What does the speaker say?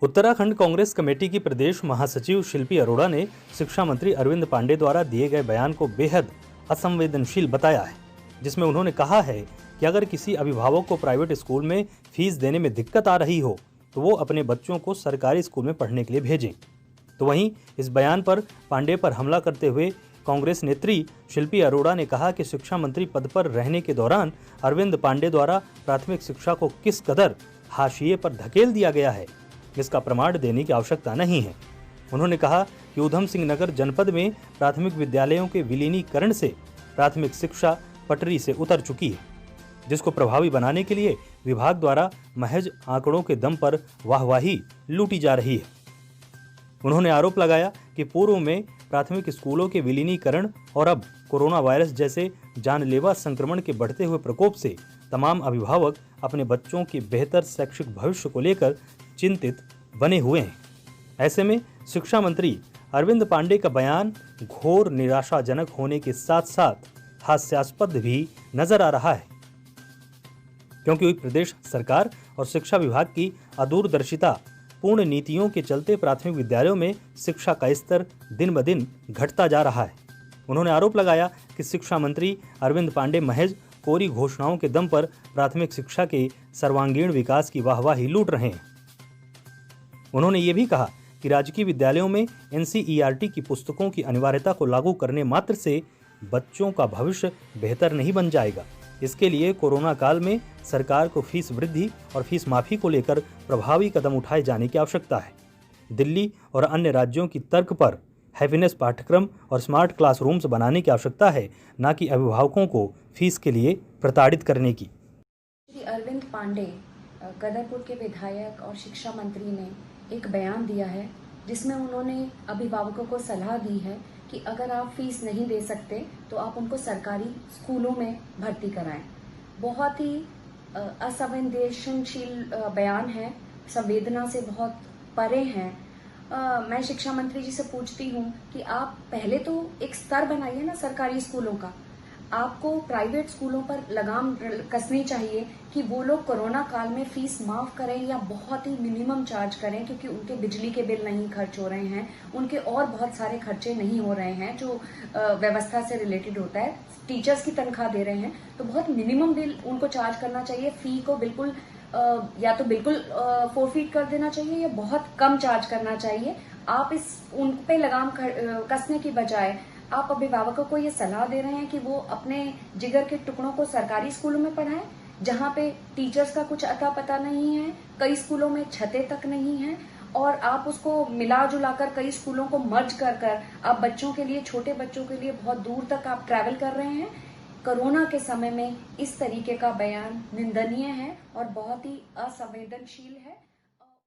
Uttarakhand Congress committee की प्रदेश महासचिव शिल्पी अरोड़ा ने शिक्षा मंत्री अरविंद पांडे द्वारा दिए गए बयान को बेहद असंवेदनशील बताया है, जिसमें उन्होंने कहा है कि अगर किसी अभिभावक को प्राइवेट स्कूल में फीस देने में दिक्कत आ रही हो तो वो अपने बच्चों को सरकारी स्कूल में पढ़ने के लिए भेजें। तो वहीं इस बयान पर पांडे पर हमला करते हुए कांग्रेस नेत्री शिल्पी अरोड़ा ने कहा कि शिक्षा मंत्री पद पर रहने के दौरान अरविंद पांडे द्वारा प्राथमिक शिक्षा को किस कदर हाशिए पर धकेल दिया गया है, इसका प्रमाण देने की आवश्यकता नहीं है। उन्होंने कहा कि ऊधम सिंह नगर जनपद में प्राथमिक विद्यालयों के विलीनीकरण से प्राथमिक शिक्षा पटरी से उतर चुकी है, जिसको प्रभावी बनाने के लिए विभाग द्वारा महज आंकड़ों के दम पर वाहवाही लूटी जा रही है। उन्होंने आरोप लगाया कि पूर्व में प्राथमिक स्कूलों के विलीनीकरण और अब कोरोना वायरस जैसे जानलेवा संक्रमण के बढ़ते हुए प्रकोप से तमाम अभिभावक अपने बच्चों के बेहतर शैक्षिक भविष्य को लेकर चिंतित बने हुए हैं। ऐसे में शिक्षा मंत्री अरविंद पांडे का बयान घोर निराशाजनक होने के साथ साथ हास्यास्पद भी नजर आ रहा है, क्योंकि प्रदेश सरकार और शिक्षा विभाग की अदूरदर्शिता पूर्ण नीतियों के चलते प्राथमिक विद्यालयों में शिक्षा का स्तर दिन ब दिन घटता जा रहा है। उन्होंने आरोप लगाया कि शिक्षा मंत्री अरविंद पांडे महज कोरी घोषणाओं के दम पर प्राथमिक शिक्षा के सर्वांगीण विकास की वाहवाही लूट रहे हैं। उन्होंने ये भी कहा कि राजकीय विद्यालयों में एनसीईआरटी की पुस्तकों की अनिवार्यता को लागू करने मात्र से बच्चों का भविष्य बेहतर नहीं बन जाएगा। इसके लिए कोरोना काल में सरकार को फीस वृद्धि और फीस माफी को लेकर प्रभावी कदम उठाए जाने की आवश्यकता है। दिल्ली और अन्य राज्यों की तर्क पर हैप्पीनेस पाठ्यक्रम और स्मार्ट क्लासरूम्स बनाने की आवश्यकता है, न कि अभिभावकों को फीस के लिए प्रताड़ित करने की। श्री अरविंद पांडे कदरपुर के विधायक और शिक्षा मंत्री ने एक बयान दिया है, जिसमें उन्होंने अभिभावकों को सलाह दी है कि अगर आप फीस नहीं दे सकते तो आप उनको सरकारी स्कूलों में भर्ती कराएं। बहुत ही असंवेदनशील बयान है, संवेदना से बहुत परे हैं। मैं शिक्षा मंत्री जी से पूछती हूँ कि आप पहले तो एक स्तर बनाइए ना सरकारी स्कूलों का। आपको प्राइवेट स्कूलों पर लगाम कसनी चाहिए कि वो लोग कोरोना काल में फीस माफ करें या बहुत ही मिनिमम चार्ज करें, क्योंकि उनके बिजली के बिल नहीं खर्च हो रहे हैं, उनके और बहुत सारे खर्चे नहीं हो रहे हैं जो व्यवस्था से रिलेटेड होता है। टीचर्स की तनख्वाह दे रहे हैं तो बहुत मिनिमम बिल उनको चार्ज करना चाहिए। फी को बिल्कुल या तो बिल्कुल फोरफीट कर देना चाहिए या बहुत कम चार्ज करना चाहिए। आप उन पे लगाम कसने की बजाय आप अभिभावकों को ये सलाह दे रहे हैं कि वो अपने जिगर के टुकड़ों को सरकारी स्कूलों में पढ़ाएं, जहां पे टीचर्स का कुछ अता पता नहीं है, कई स्कूलों में छतें तक नहीं है, और आप उसको मिला जुलाकर कई स्कूलों को मर्ज कर आप बच्चों के लिए, छोटे बच्चों के लिए बहुत दूर तक आप ट्रैवल कर रहे हैं। कोरोना के समय में इस तरीके का बयान निंदनीय है और बहुत ही असंवेदनशील है।